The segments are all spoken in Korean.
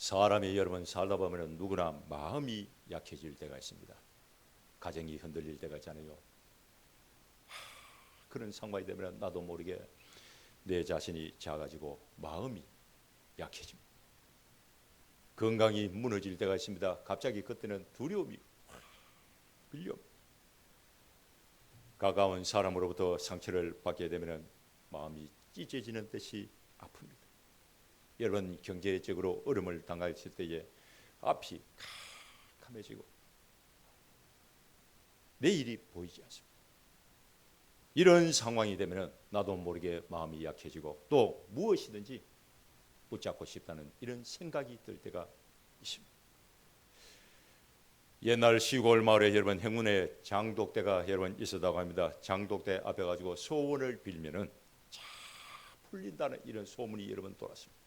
사람이 여러분 살다 보면 누구나 마음이 약해질 때가 있습니다. 가정이 흔들릴 때가 있잖아요. 그런 상황이 되면 나도 모르게 내 자신이 작아지고 마음이 약해집니다. 건강이 무너질 때가 있습니다. 갑자기 그때는 두려움이 밀려 가까운 사람으로부터 상처를 받게 되면 마음이 찢어지는 듯이 아픕니다. 여러분 경제적으로 어려움을 당했을 때에 앞이 캄캄해지고 내일이 보이지 않습니다. 이런 상황이 되면 나도 모르게 마음이 약해지고 또 무엇이든지 붙잡고 싶다는 이런 생각이 들 때가 있습니다. 옛날 시골 마을에 여러분 행운의 장독대가 여러분 있었다고 합니다. 장독대 앞에 가지고 소원을 빌면은 잘 풀린다는 이런 소문이 여러분 돌았습니다.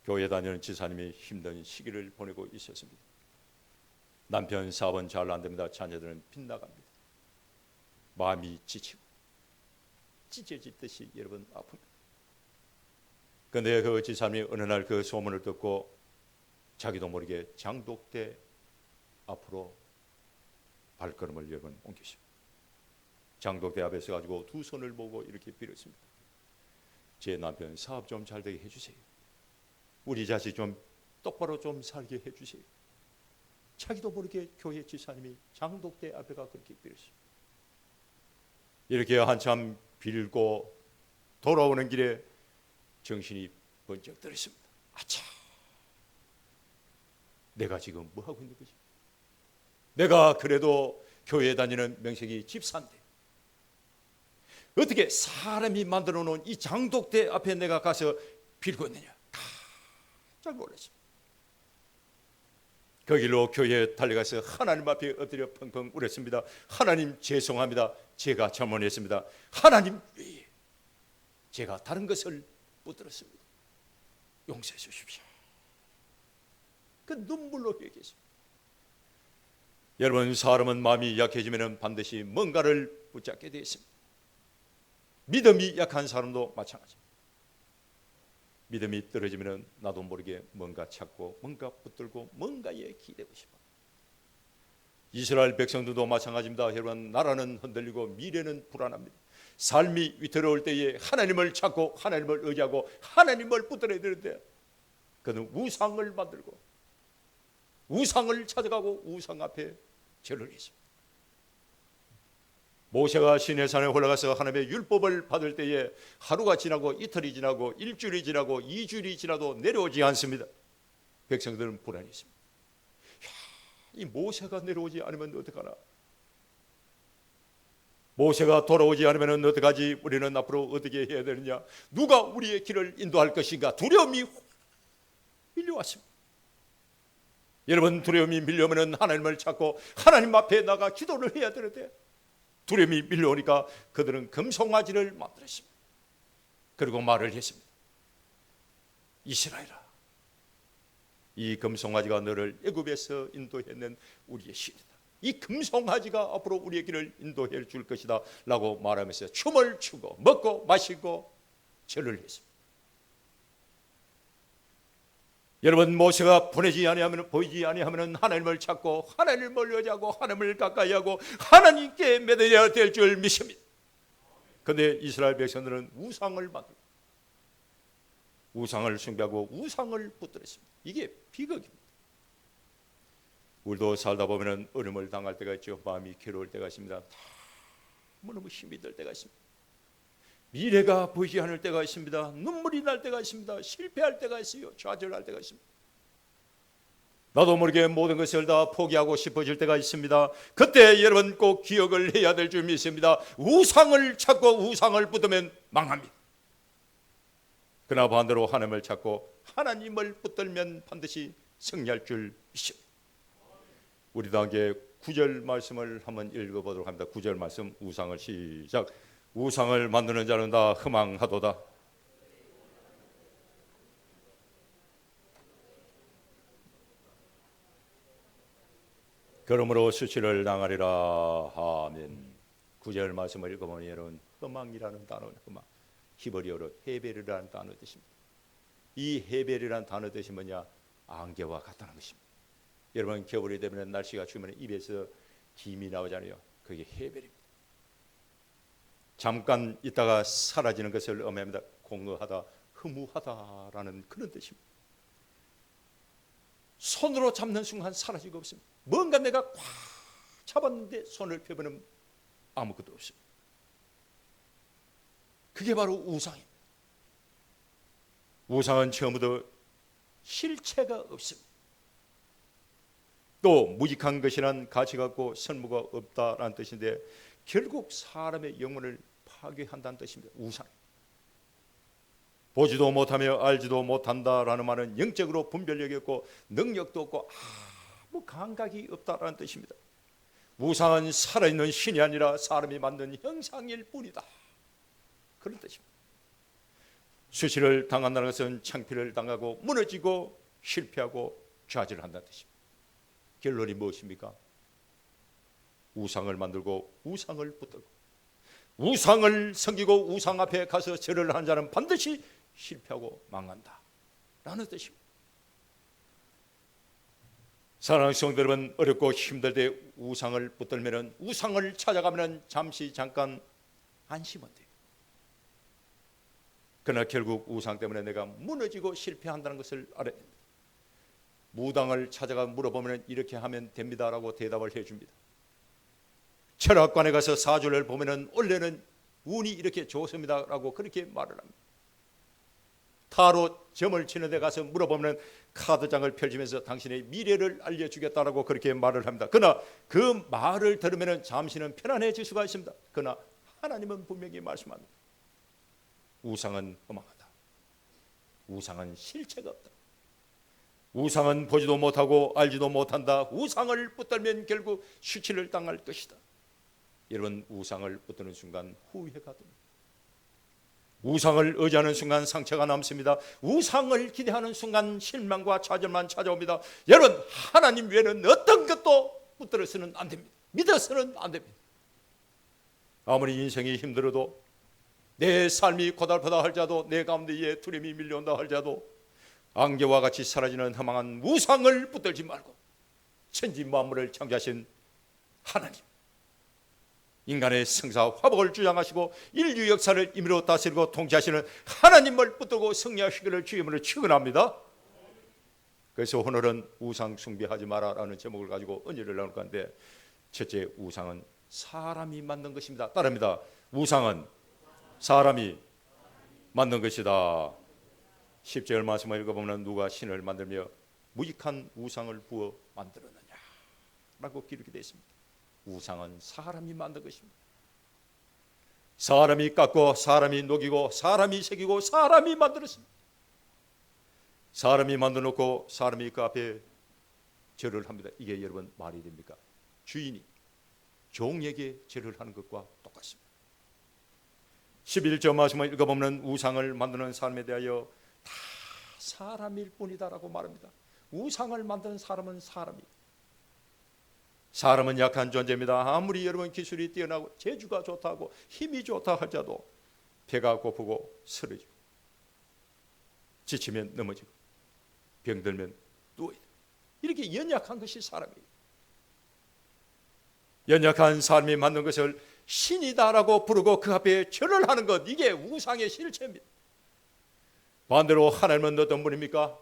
교회 다니는 지사님이 힘든 시기를 보내고 있었습니다. 남편 사업은 잘 안 됩니다. 자녀들은 빗나갑니다. 마음이 지치고 찢어지듯이 여러분 아픕니다. 그런데 그 지사님이 어느 날 그 소문을 듣고 자기도 모르게 장독대 앞으로 발걸음을 여러분 옮기십니다. 장독대 앞에 서가지고 두 손을 모고 이렇게 빌었습니다. 제 남편 사업 좀 잘 되게 해주세요. 우리 자식 좀 똑바로 좀 살게 해주세요. 자기도 모르게 교회 지사님이 장독대 앞에가 그렇게 빌었습니다. 이렇게 한참 빌고 돌아오는 길에 정신이 번쩍 들었습니다. 아차, 내가 지금 뭐 하고 있는 거지? 내가 그래도 교회 다니는 명색이 집사인데 어떻게 사람이 만들어 놓은 이 장독대 앞에 내가 가서 빌고 있느냐? 깜짝 놀랐습니다. 그 길로 교회에 달려가서 하나님 앞에 엎드려 펑펑 울었습니다. 하나님 죄송합니다. 제가 잘못했습니다. 하나님 외에 제가 다른 것을 못 들었습니다. 용서해 주십시오. 그 눈물로 회개했습니다. 여러분 사람은 마음이 약해지면 반드시 뭔가를 붙잡게 되어 있습니다. 믿음이 약한 사람도 마찬가지입니다. 믿음이 떨어지면 나도 모르게 뭔가 찾고 뭔가 붙들고 뭔가에 기대고 싶어. 이스라엘 백성들도 마찬가지입니다. 여러분 나라는 흔들리고 미래는 불안합니다. 삶이 위태로울 때에 하나님을 찾고 하나님을 의지하고 하나님을 붙들어야 되는데 그는 우상을 만들고 우상을 찾아가고 우상 앞에 절을 했습니다. 모세가 시내산에 올라가서 하나님의 율법을 받을 때에 하루가 지나고 이틀이 지나고 일주일이 지나고 2주일이 지나도 내려오지 않습니다. 백성들은 불안했습니다. 이 모세가 내려오지 않으면 어떡하나? 모세가 돌아오지 않으면 어떡하지? 우리는 앞으로 어떻게 해야 되느냐? 누가 우리의 길을 인도할 것인가? 두려움이 밀려왔습니다. 여러분 두려움이 밀려오면 하나님을 찾고 하나님 앞에 나가 기도를 해야 되는데 두려움이 밀려오니까 그들은 금송아지를 만들었습니다. 그리고 말을 했습니다. 이스라엘아, 이 금송아지가 너를 애굽에서 인도해낸 우리의 신이다. 이 금송아지가 앞으로 우리의 길을 인도해 줄 것이다 라고 말하면서 춤을 추고 먹고 마시고 절을 했습니다. 여러분 모세가 보내지 아니하면 보이지 아니하면 하나님을 찾고 하나님을 의지하고 하나님을 가까이하고 하나님께 맺어야 될 줄 믿습니다. 그런데 이스라엘 백성들은 우상을 만들고 우상을 숭배하고 우상을 붙들었습니다. 이게 비극입니다. 우리도 살다 보면 어려움을 당할 때가 있죠. 마음이 괴로울 때가 있습니다. 너무 힘이 들 때가 있습니다. 미래가 보이지 않을 때가 있습니다. 눈물이 날 때가 있습니다. 실패할 때가 있어요. 좌절할 때가 있습니다. 나도 모르게 모든 것을 다 포기하고 싶어질 때가 있습니다. 그때 여러분 꼭 기억을 해야 될 줄 믿습니다. 우상을 찾고 우상을 붙들면 망합니다. 그러나 반대로 하나님을 찾고 하나님을 붙들면 반드시 승리할 줄 믿습니다. 우리도 함께 9절 말씀을 한번 읽어보도록 합니다. 9절 말씀 우상을 시작. 우상을 만드는 자는 다 허망하도다. 그러므로 수치를 당하리라. 아멘. 9절 말씀을 읽어보면 여러분 허망이라는 단어는 허망, 히브리어로 헤베르라는 단어 뜻입니다. 이 헤벨이라는 단어 뜻이 뭐냐? 안개와 같다는 것입니다. 여러분 겨울이 되면 날씨가 추우면 입에서 김이 나오잖아요. 그게 헤벨입니다. 잠깐 있다가 사라지는 것을 의미합니다. 공허하다, 흐무하다라는 그런 뜻입니다. 손으로 잡는 순간 사라지고 없습니다. 뭔가 내가 꽉 잡았는데 손을 펴보면 아무것도 없습니다. 그게 바로 우상입니다. 우상은 처음부터 실체가 없습니다. 또 무익한 것이란 가치 갖고 설무가 없다라는 뜻인데 결국 사람의 영혼을 파괴한다는 뜻입니다. 우상. 보지도 못하며 알지도 못한다라는 말은 영적으로 분별력이 없고 능력도 없고 아무 감각이 없다라는 뜻입니다. 우상은 살아있는 신이 아니라 사람이 만든 형상일 뿐이다. 그런 뜻입니다. 수치를 당한다는 것은 창피를 당하고 무너지고 실패하고 좌절한다는 뜻입니다. 결론이 무엇입니까? 우상을 만들고 우상을 붙들고 우상을 섬기고 우상 앞에 가서 절을 하는 자는 반드시 실패하고 망한다 라는 뜻입니다. 사랑하는 성도 여러분, 어렵고 힘들 때 우상을 붙들면 우상을 찾아가면 잠시 잠깐 안심은 돼요. 그러나 결국 우상 때문에 내가 무너지고 실패한다는 것을 알아야 됩니다. 무당을 찾아가 물어보면 이렇게 하면 됩니다라고 대답을 해줍니다. 철학관에 가서 사주를 보면 원래는 운이 이렇게 좋습니다라고 그렇게 말을 합니다. 타로 점을 치는 데 가서 물어보면 카드장을 펼치면서 당신의 미래를 알려주겠다라고 그렇게 말을 합니다. 그러나 그 말을 들으면 잠시는 편안해질 수가 있습니다. 그러나 하나님은 분명히 말씀합니다. 우상은 허망하다. 우상은 실체가 없다. 우상은 보지도 못하고 알지도 못한다. 우상을 붙들면 결국 수치를 당할 것이다. 여러분, 우상을 붙드는 순간 후회가 됩니다. 우상을 의지하는 순간 상처가 남습니다. 우상을 기대하는 순간 실망과 좌절만 찾아옵니다. 여러분, 하나님 외에는 어떤 것도 붙들어서는 안 됩니다. 믿어서는 안 됩니다. 아무리 인생이 힘들어도 내 삶이 고달프다 할지라도 내 가운데에 두려움이 밀려온다 할지라도 안개와 같이 사라지는 허망한 우상을 붙들지 말고 천지 만물을 창조하신 하나님, 인간의 성사 화복을 주장하시고 인류 역사를 임의로 다스리고 통치하시는 하나님을 붙들고 승리하시기를 주님으로 축원합니다. 그래서 오늘은 우상 숭배하지 마라라는 제목을 가지고 은혜를 나눌 건데, 첫째, 우상은 사람이 만든 것입니다. 따릅니다. 우상은 사람이 만든 것이다. 10절 말씀을 읽어보면 누가 신을 만들며 무익한 우상을 부어 만들었느냐 라고 기록이 되어 있습니다. 우상은 사람이 만든 것입니다. 사람이 깎고 사람이 녹이고 사람이 새기고 사람이 만들었습니다. 사람이 만들어 놓고 사람이 그 앞에 절을 합니다. 이게 여러분 말이 됩니까? 주인이 종에게 절을 하는 것과 똑같습니다. 11절 말씀을 읽어보면 우상을 만드는 사람에 대하여 다 사람일 뿐이다라고 말합니다. 우상을 만드는 사람은 사람이에요. 사람은 약한 존재입니다. 아무리 여러분 기술이 뛰어나고 재주가 좋다고 힘이 좋다 할지라도 배가 고프고 쓰러지고 지치면 넘어지고 병들면 누워야 돼요. 이렇게 연약한 것이 사람이에요. 연약한 사람이 만든 것을 신이다라고 부르고 그 앞에 절을 하는 것, 이게 우상의 실체입니다. 반대로 하나님은 어떤 분입니까?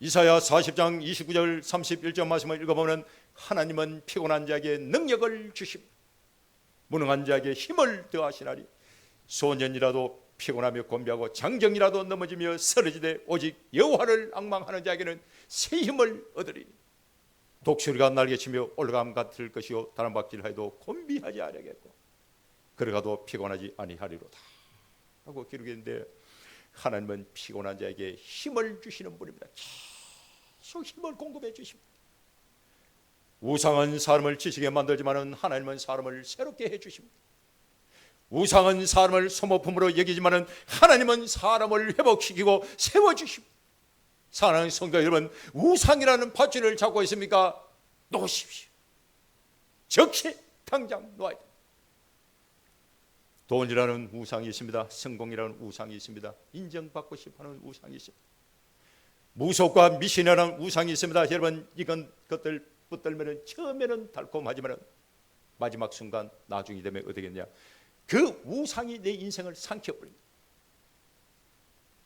이사야 40장 29절 31절 말씀을 읽어보면 하나님은 피곤한 자에게 능력을 주십니다. 무능한 자에게 힘을 더하시나니 소년이라도 피곤하며 곤비하고 장정이라도 넘어지며 쓰러지되 오직 여호와를 앙망하는 자에게는 새 힘을 얻으리니 독수리가 날개치며 올라감 같을 것이요 다른 박질하여도 곤비하지 아니하겠고 걸어가도 피곤하지 아니하리로다 하고 기록했는데, 하나님은 피곤한 자에게 힘을 주시는 분입니다. 계속 힘을 공급해 주십니다. 우상은 사람을 지치게 만들지만 하나님은 사람을 새롭게 해주십니다. 우상은 사람을 소모품으로 여기지만 하나님은 사람을 회복시키고 세워주십니다. 사랑하는 성도 여러분, 우상이라는 밧줄을 잡고 있습니까? 놓으십시오. 즉시 당장 놓아야 됩니다. 돈이라는 우상이 있습니다. 성공이라는 우상이 있습니다. 인정받고 싶어하는 우상이 있습니다. 무속과 미신이라는 우상이 있습니다. 여러분, 이건 것들 붙들면 처음에는 달콤하지만 마지막 순간 나중이 되면 어떻게 되냐, 그 우상이 내 인생을 삼켜버립니다.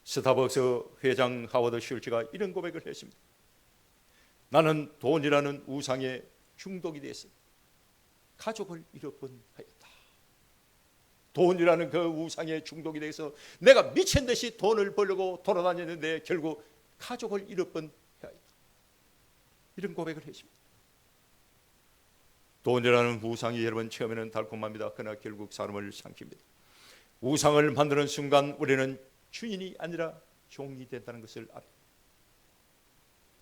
스타벅스 회장 하워드 슐츠가 이런 고백을 했습니다. 나는 돈이라는 우상에 중독이 됐어. 가족을 잃어버린 하였다. 돈이라는 그 우상에 중독이 돼서 내가 미친 듯이 돈을 벌려고 돌아다녔는데 결국 가족을 잃어버린 하였다. 이런 고백을 했습니다. 돈이라는 우상이 여러분 처음에는 달콤합니다. 그러나 결국 사람을 삼킵니다. 우상을 만드는 순간 우리는 주인이 아니라 종이 된다는 것을 압니다.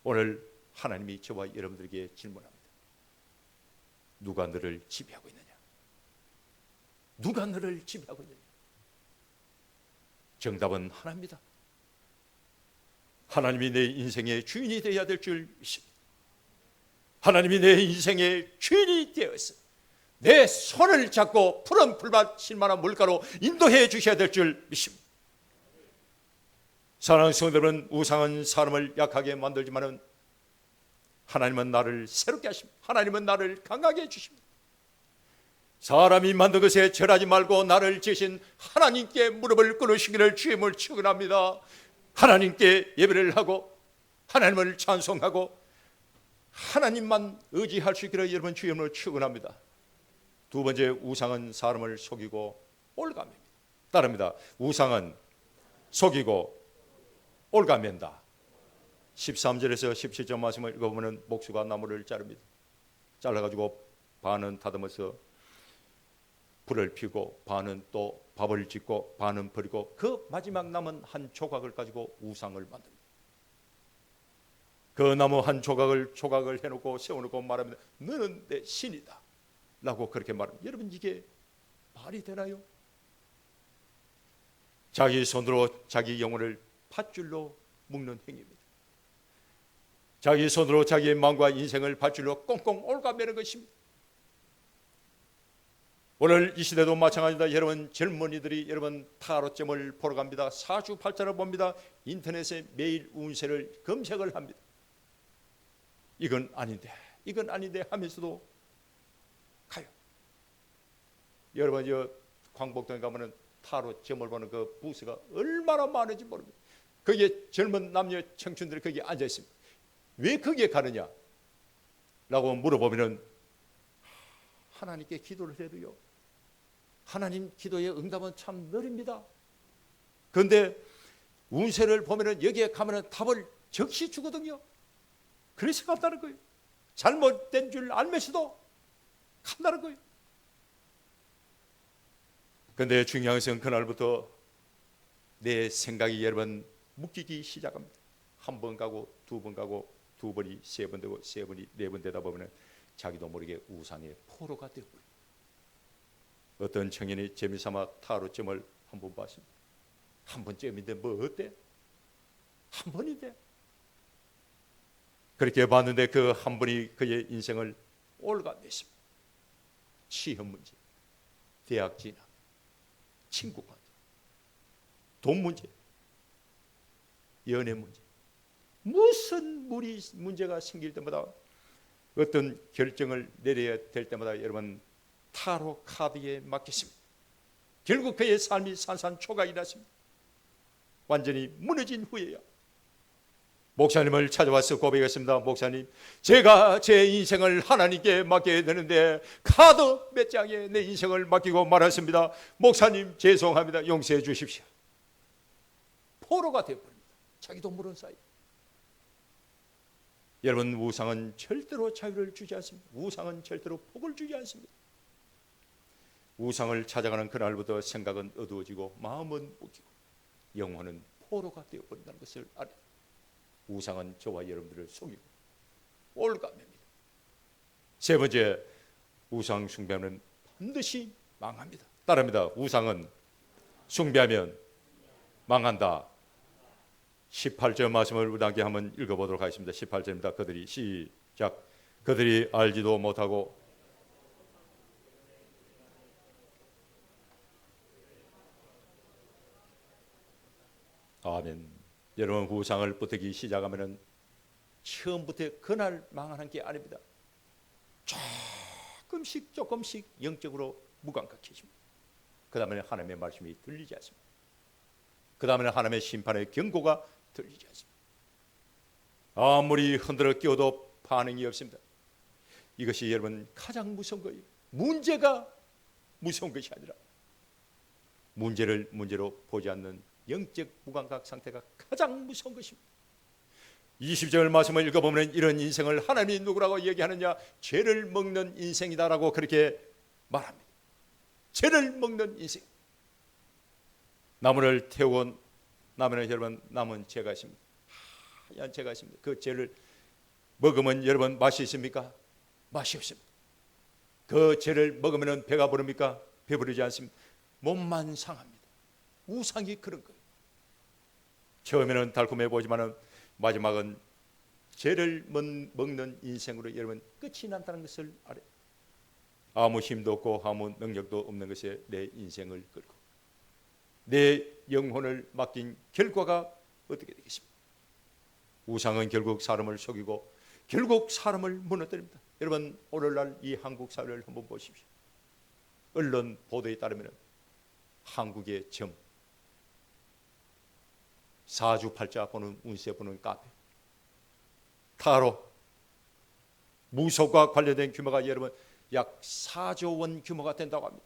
오늘 하나님이 저와 여러분들에게 질문합니다. 누가 너를 지배하고 있느냐? 누가 너를 지배하고 있느냐? 정답은 하나입니다. 하나님이 내 인생의 주인이 되어야 될 줄 믿습니다. 하나님이 내 인생의 주인이 되어서 내 손을 잡고 푸른 풀밭 실만한 물가로 인도해 주셔야 될 줄 믿습니다. 사랑하는 성도들은, 우상은 사람을 약하게 만들지만 하나님은 나를 새롭게 하십니다. 하나님은 나를 강하게 해주십니다. 사람이 만든 것에 절하지 말고 나를 지으신 하나님께 무릎을 꿇으시기를 주임을 축원합니다. 하나님께 예배를 하고 하나님을 찬송하고 하나님만 의지할 수 있기를 여러분 주임을 축원합니다. 두 번째, 우상은 사람을 속이고 올가맵니다. 따릅니다. 우상은 속이고 올가맨다. 13절에서 17절 말씀을 읽어보면 목수가 나무를 자릅니다. 잘라가지고 반은 다듬어서 불을 피우고 반은 또 밥을 짓고 반은 버리고 그 마지막 남은 한 조각을 가지고 우상을 만듭니다. 그 나무 한 조각을 해놓고 세워놓고 말합니다. 너는 내 신이다 라고 그렇게 말합니다. 여러분, 이게 말이 되나요? 자기 손으로 자기 영혼을 밧줄로 묶는 행위입니다. 자기 손으로 자기의 마음과 인생을 밧줄로 꽁꽁 올가매는 것입니다. 오늘 이 시대도 마찬가지입니다. 여러분, 젊은이들이 여러분 타로점을 보러 갑니다. 사주팔자를 봅니다. 인터넷에 매일 운세를 검색을 합니다. 이건 아닌데 하면서도 가요. 여러분, 광복동에 가면은 타로점을 보는 그 부스가 얼마나 많은지 모릅니다. 거기에 젊은 남녀 청춘들이 거기에 앉아 있습니다. 왜 거기에 가느냐 라고 물어보면은 하나님께 기도를 해도요, 하나님 기도의 응답은 참 느립니다. 그런데 운세를 보면은 여기에 가면은 답을 적시 주거든요. 그래서 간다는 거예요. 잘못된 줄 알면서도 간다는 거예요. 그런데 중요한 것은 그날부터 내 생각이 여러분 묶이기 시작합니다. 한 번 가고 두 번 가고 두 번이 세 번 되고 세 번이 네 번 되다 보면 자기도 모르게 우상의 포로가 되어버려요. 어떤 청년이 재미삼아 타로점을 한 번 봤습니다. 한 번쯤인데 뭐 어때? 한 번인데. 그렇게 봤는데 그 한 번이 그의 인생을 올가맸습니다. 시험 문제, 대학 진학, 친구 관계, 돈 문제, 연애 문제, 무슨 문제가 생길 때마다 어떤 결정을 내려야 될 때마다 여러분 타로 카드에 맡겼습니다. 결국 그의 삶이 산산초각이 났습니다. 완전히 무너진 후에야 목사님을 찾아와서 고백했습니다. 목사님, 제가 제 인생을 하나님께 맡겨야 되는데 카드 몇 장에 내 인생을 맡기고 말았습니다. 목사님 죄송합니다. 용서해 주십시오. 포로가 되어버립니다. 자기도 모르는 사이. 여러분, 우상은 절대로 자유를 주지 않습니다. 우상은 절대로 복을 주지 않습니다. 우상을 찾아가는 그날부터 생각은 어두워지고 마음은 묶이고 영혼은 포로가 되어버린다는 것을 알아요. 우상은 저와 여러분들을 속이고 올가맵니다. 세 번째, 우상 숭배는 반드시 망합니다. 따릅니다. 우상은 숭배하면 망한다. 18절 말씀을 우리 함께 한번 읽어보도록 하겠습니다. 18절입니다. 그들이 시작. 그들이 알지도 못하고 아멘. 여러분, 우상을 붙들기 시작하면은 처음부터 그날 망하는 게 아닙니다. 조금씩 영적으로 무감각해집니다. 그 다음에 하나님의 말씀이 들리지 않습니다. 그 다음에는 하나님의 심판의 경고가 들리지 않습니다. 아무리 흔들어 끼워도 반응이 없습니다. 이것이 여러분 가장 무서운 거예요. 문제가 무서운 것이 아니라 문제를 문제로 보지 않는 영적 무감각 상태가 가장 무서운 것입니다. 20절 말씀을 읽어보면 이런 인생을 하나님이 누구라고 얘기하느냐? 죄를 먹는 인생이다라고 그렇게 말합니다. 죄를 먹는 인생. 나무를 태우고 나면 여러분 남은 죄가 있습니다. 하얀 죄가 있습니다. 그 죄를 먹으면 여러분 맛이 있습니까? 맛이 없습니다. 그 죄를 먹으면 배가 부릅니까? 배부르지 않습니다. 몸만 상합니다. 우상이 그런 거예요. 처음에는 달콤해 보지만은 마지막은 죄를 먹는 인생으로 여러분 끝이 난다는 것을 알아요. 아무 힘도 없고 아무 능력도 없는 것에 내 인생을 걸고 내 영혼을 맡긴 결과가 어떻게 되겠습니까? 우상은 결국 사람을 속이고 결국 사람을 무너뜨립니다. 여러분, 오늘날 이 한국 사회를 한번 보십시오. 언론 보도에 따르면 한국의 점, 사주팔자 보는 운세 보는 카페, 타로, 무속과 관련된 규모가 여러분 약 4조 원 규모가 된다고 합니다.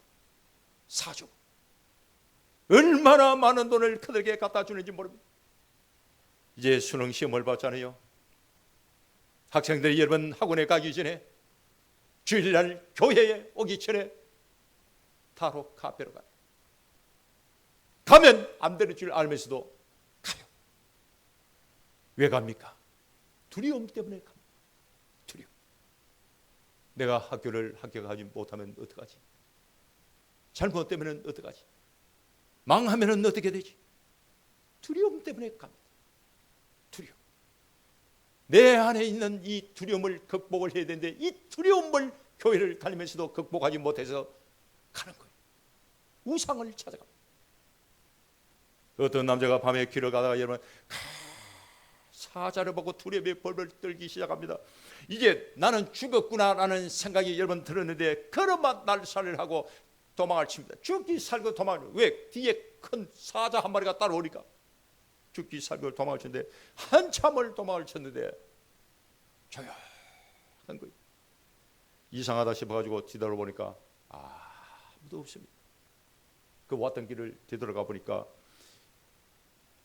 4조. 얼마나 많은 돈을 그들에게 갖다 주는지 모릅니다. 이제 수능 시험을 봤잖아요. 학생들이 여러분 학원에 가기 전에 주일날 교회에 오기 전에 타로 카페로 가요. 가면 안 되는 줄 알면서도 가요. 왜 갑니까? 두려움 때문에 갑니다. 두려움. 내가 학교를 합격하지 못하면 어떡하지? 잘못되면 어떡하지? 망하면 어떻게 되지? 두려움 때문에 갑니다. 두려움. 내 안에 있는 이 두려움을 극복을 해야 되는데 이 두려움을 교회를 다니면서도 극복하지 못해서 가는 거예요. 우상을 찾아갑니다. 어떤 남자가 밤에 길을 가다가 여러분 사자를 보고 두려움에 벌벌 떨기 시작합니다. 이제 나는 죽었구나라는 생각이 여러분 들었는데 그러만 날살을 하고 도망을 칩니다. 죽기 살고 도망을. 왜? 뒤에 큰 사자 한 마리가 따라오니까 죽기 살고 도망을 쳤는데 한참을 도망을 쳤는데 조용한 거예요. 이상하다 싶어가지고 뒤돌아보니까 아무도 없습니다. 그 왔던 길을 뒤돌아가 보니까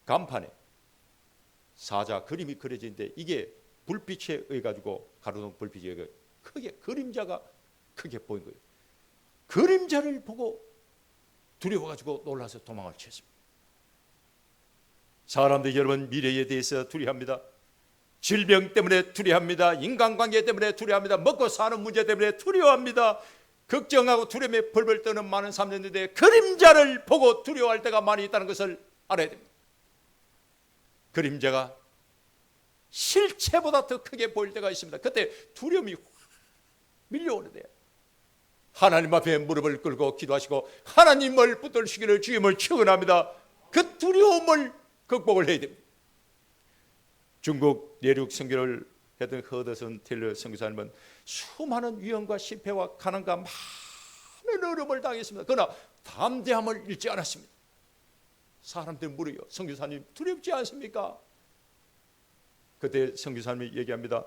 간판에 사자 그림이 그려져 있는데 이게 불빛에 의해 가지고 가로등 불빛에 의해 크게 그림자가 크게 보인 거예요. 그림자를 보고 두려워가지고 놀라서 도망을 쳤습니다. 사람들이 여러분 미래에 대해서 두려워합니다. 질병 때문에 두려워합니다. 인간관계 때문에 두려워합니다. 먹고 사는 문제 때문에 두려워합니다. 걱정하고 두려움에 벌벌 떠는 많은 사람들인데 그림자를 보고 두려워할 때가 많이 있다는 것을 알아야 됩니다. 그림자가 실체보다 더 크게 보일 때가 있습니다. 그때 두려움이 밀려오는데 하나님 앞에 무릎을 꿇고 기도하시고 하나님을 붙들시기를 주님을 축원합니다. 그 두려움을 극복을 해야 됩니다. 중국 내륙 선교를 했던 허드슨 틸러 선교사님은 수많은 위험과 실패와 가난과 많은 어려움을 당했습니다. 그러나 담대함을 잃지 않았습니다. 사람들 물어요. 선교사님 두렵지 않습니까? 그때 선교사님이 얘기합니다.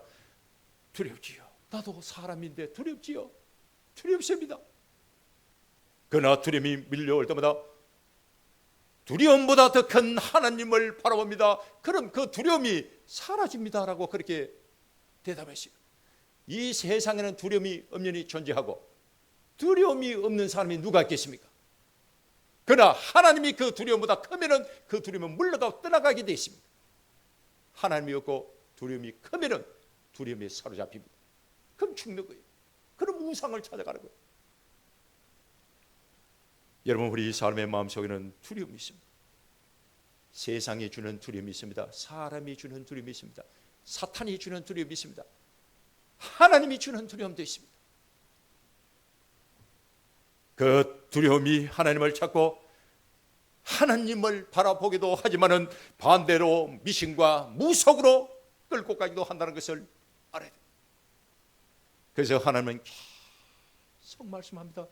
두렵지요. 나도 사람인데 두렵지요. 두렵습니다. 그러나 두려움이 밀려올 때마다 두려움보다 더 큰 하나님을 바라봅니다. 그럼 그 두려움이 사라집니다라고 그렇게 대답했어요. 이 세상에는 두려움이 엄연히 존재하고 두려움이 없는 사람이 누가 있겠습니까? 그러나 하나님이 그 두려움보다 크면은 그 두려움은 물러가고 떠나가게 되어 있습니다. 하나님이 없고 두려움이 크면은 두려움에 사로잡힙니다. 그럼 죽는 거예요. 그럼 우상을 찾아가는 거예요. 여러분, 우리 사람의 마음속에는 두려움이 있습니다. 세상이 주는 두려움이 있습니다. 사람이 주는 두려움이 있습니다. 사탄이 주는 두려움이 있습니다. 하나님이 주는 두려움도 있습니다. 그 두려움이 하나님을 찾고 하나님을 바라보기도 하지만은 반대로 미신과 무속으로 끌고 가기도 한다는 것을 알아야 됩니다. 그래서 하나님은 계속 말씀합니다.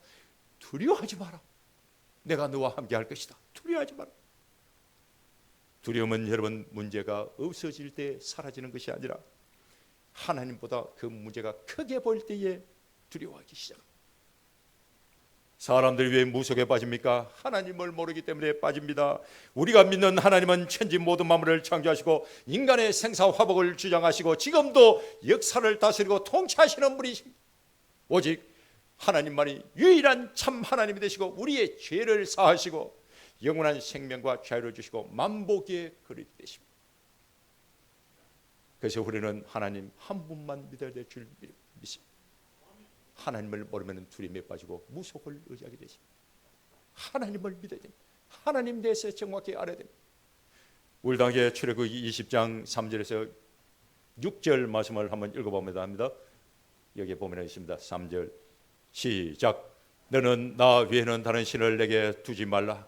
두려워하지 마라. 내가 너와 함께 할 것이다. 두려워하지 마라. 두려움은 여러분 문제가 없어질 때 사라지는 것이 아니라 하나님보다 그 문제가 크게 보일 때에 두려워하기 시작합니다. 사람들이 왜 무속에 빠집니까? 하나님을 모르기 때문에 빠집니다. 우리가 믿는 하나님은 천지 모든 만물을 창조하시고 인간의 생사화복을 주장하시고 지금도 역사를 다스리고 통치하시는 분이십니다. 오직 하나님만이 유일한 참 하나님이 되시고 우리의 죄를 사하시고 영원한 생명과 자유를 주시고 만복의 그릇이 되십니다. 그래서 우리는 하나님 한 분만 믿어야 될 줄 믿습니다. 하나님을 모르면 두려움에 빠지고 무속을 의지하게 되십니다. 하나님을 믿어야 됩니다. 하나님 대해서 정확히 알아야 됩니다. 우리 당의 출애굽기 20장 3절에서 6절 말씀을 한번 읽어봅니다. 합니다. 여기에 보면 있습니다. 3절 시작. 너는 나 외에는 다른 신을 내게 두지 말라.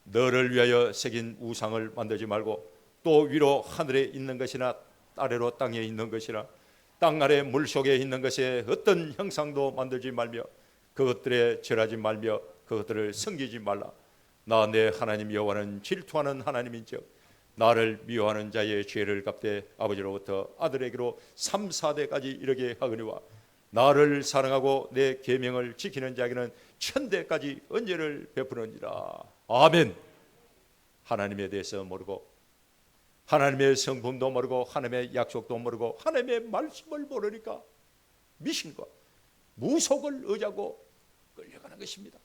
너를 위하여 새긴 우상을 만들지 말고 또 위로 하늘에 있는 것이나 아래로 땅에 있는 것이나 땅 아래 물속에 있는 것에 어떤 형상도 만들지 말며 그것들에 절하지 말며 그것들을 섬기지 말라. 나 내 하나님 여호와는 질투하는 하나님인즉 나를 미워하는 자의 죄를 갚되 아버지로부터 아들에게로 3, 4대까지 이르게 하거니와 나를 사랑하고 내 계명을 지키는 자에게는 1000대까지恩죄를 베푸느니라. 아멘. 하나님에 대해서 모르고 하나님의 성품도 모르고 하나님의 약속도 모르고 하나님의 말씀을 모르니까 미신과 무속을 의지하고 끌려가는 것입니다.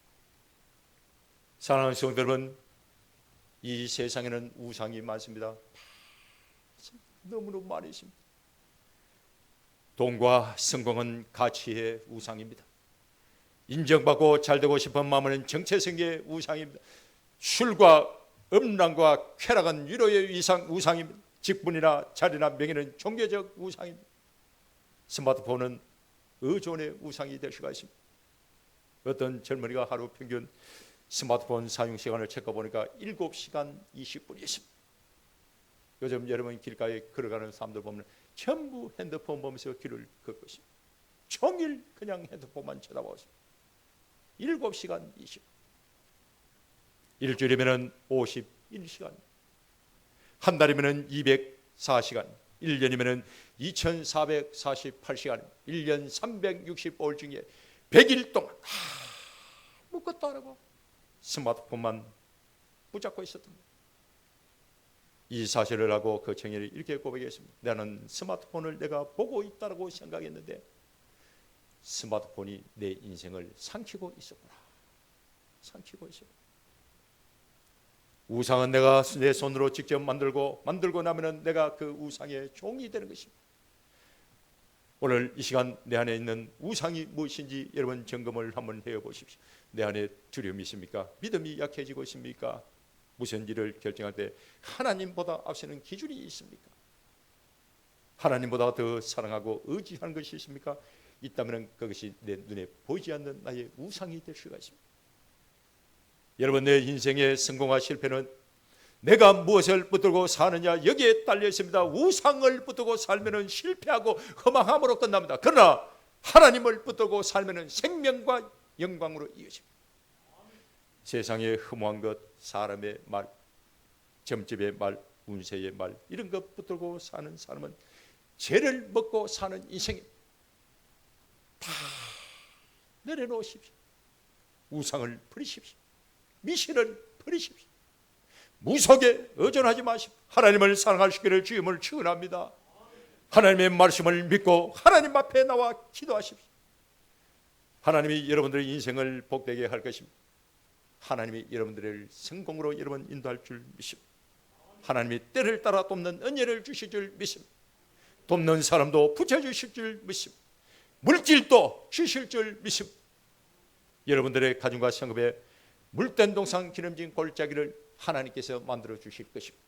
사랑하는 성도 여러분, 이 세상에는 우상이 많습니다. 너무너무 많이 있습니다. 돈과 성공은 가치의 우상입니다. 인정받고 잘되고 싶은 마음은 정체성의 우상입니다. 술과 음란과 쾌락은 위로의 우상입니다. 직분이나 자리나 명예는 종교적 우상입니다. 스마트폰은 의존의 우상이 될 수가 있습니다. 어떤 젊은이가 하루 평균 스마트폰 사용 시간을 체크해보니까 7시간 20분이 있습니다. 요즘 여러분 길가에 걸어가는 사람들 보면 전부 핸드폰 보면서 길을 걷고 있습니다. 종일 그냥 핸드폰만 쳐다보고 있습니다. 7시간 20분. 일주일이면 51시간, 한 달이면 204시간, 1년이면 2448시간, 1년 365일 중에 100일 동안 아무것도 안 하고 스마트폰만 붙잡고 있었던 거예요. 이 사실을 하고 그 청년이 이렇게 고백했습니다. 나는 스마트폰을 내가 보고 있다고 생각했는데 스마트폰이 내 인생을 삼키고 있었구나. 삼키고 있었구나. 우상은 내가 내 손으로 직접 만들고 나면 내가 그 우상의 종이 되는 것입니다. 오늘 이 시간 내 안에 있는 우상이 무엇인지 여러분 점검을 한번 해보십시오. 내 안에 두려움이 있습니까? 믿음이 약해지고 있습니까? 무슨 일을 결정할 때 하나님보다 앞서는 기준이 있습니까? 하나님보다 더 사랑하고 의지하는 것이 있습니까? 있다면 그것이 내 눈에 보이지 않는 나의 우상이 될 수가 있습니다. 여러분, 내 인생의 성공과 실패는 내가 무엇을 붙들고 사느냐 여기에 달려 있습니다. 우상을 붙들고 살면 실패하고 허망함으로 끝납니다. 그러나 하나님을 붙들고 살면 생명과 영광으로 이어집니다. 세상에 허무한 것, 사람의 말, 점집의 말, 운세의 말 이런 것 붙들고 사는 사람은 죄를 먹고 사는 인생입니다. 다 내려놓으십시오. 우상을 버리십시오. 미신을 버리십시오. 무속에 의존하지 마십시오. 하나님을 사랑하시기를 주님을 축원합니다. 하나님의 말씀을 믿고 하나님 앞에 나와 기도하십시오. 하나님이 여러분들의 인생을 복되게 할 것입니다. 하나님이 여러분들을 성공으로 여러분 인도할 줄 믿습니다. 하나님이 때를 따라 돕는 은혜를 주실 줄 믿습니다. 돕는 사람도 붙여주실 줄 믿습니다. 물질도 주실 줄 믿습니다. 여러분들의 가정과 성급에 물된 동상 기름진 골짜기를 하나님께서 만들어 주실 것입니다.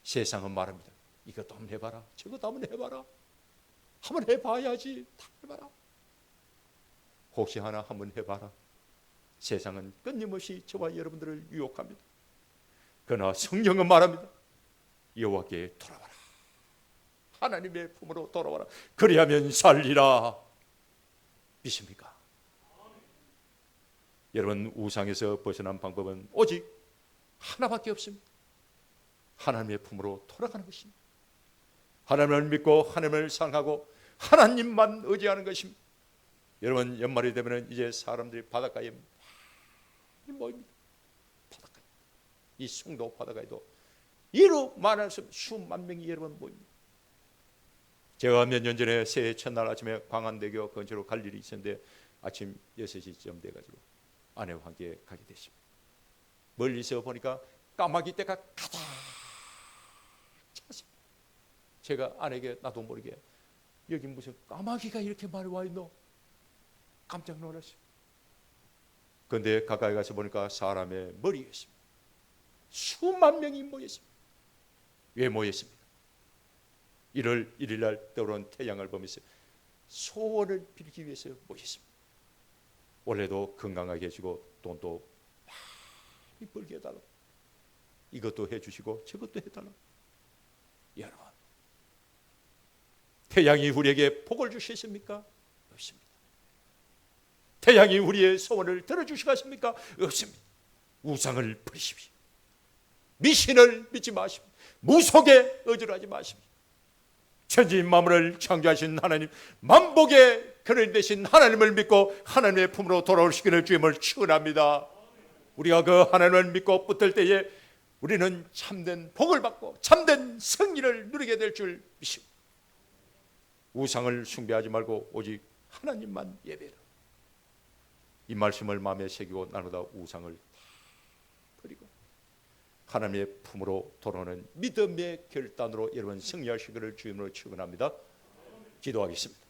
세상은 말합니다. 이것도 한번 해봐라. 저것도 한번 해봐라. 한번 해봐야지. 다 해봐라. 혹시 하나 한번 해봐라. 세상은 끊임없이 저와 여러분들을 유혹합니다. 그러나 성경은 말합니다. 여호와께 돌아와라. 하나님의 품으로 돌아와라. 그리하면 살리라. 믿습니까? 여러분, 우상에서 벗어난 방법은 오직 하나밖에 없습니다. 하나님의 품으로 돌아가는 것입니다. 하나님을 믿고 하나님을 사랑하고 하나님만 의지하는 것입니다. 여러분, 연말이 되면 이제 사람들이 바닷가에 많이 모입니다. 바닷가에. 이 송도 바닷가에도 이로 말할 수 없는 수만 명이 여러분 모입니다. 제가 몇 년 전에 새해 첫날 아침에 광안대교 근처로 갈 일이 있었는데 아침 6시쯤 돼가지고 아내와 함께 가게 됐습니다. 멀리서 보니까 까마귀 떼가 가득 찼습니다. 제가 아내에게 나도 모르게 여기 무슨 까마귀가 이렇게 많이 와 있노? 깜짝 놀랐어요. 그런데 가까이 가서 보니까 사람의 머리였습니다. 수만 명이 모였습니다. 왜 모였습니까? 1월 1일 날 떠오른 태양을 보면서 소원을 빌기 위해서 모였습니다. 올해도 건강하게 해주고 돈도 많이 벌게 해달라. 이것도 해주시고 저것도 해달라. 여러분, 태양이 우리에게 복을 주셨습니까? 없습니다. 태양이 우리의 소원을 들어주시겠습니까? 없습니다. 우상을 버리십시오. 미신을 믿지 마십시오. 무속에 의존하지 마십시오. 천지 만물을 창조하신 하나님, 만복의 근원 되신 하나님을 믿고 하나님의 품으로 돌아오시기를 주님을 축원합니다. 우리가 그 하나님을 믿고 붙들 때에 우리는 참된 복을 받고 참된 승리를 누리게 될 줄 믿습니다. 우상을 숭배하지 말고 오직 하나님만 예배하라. 이 말씀을 마음에 새기고 나누다 우상을 버리고 하나님의 품으로 돌아오는 믿음의 결단으로 여러분 승리하시기를 주님으로 축원합니다. 기도하겠습니다.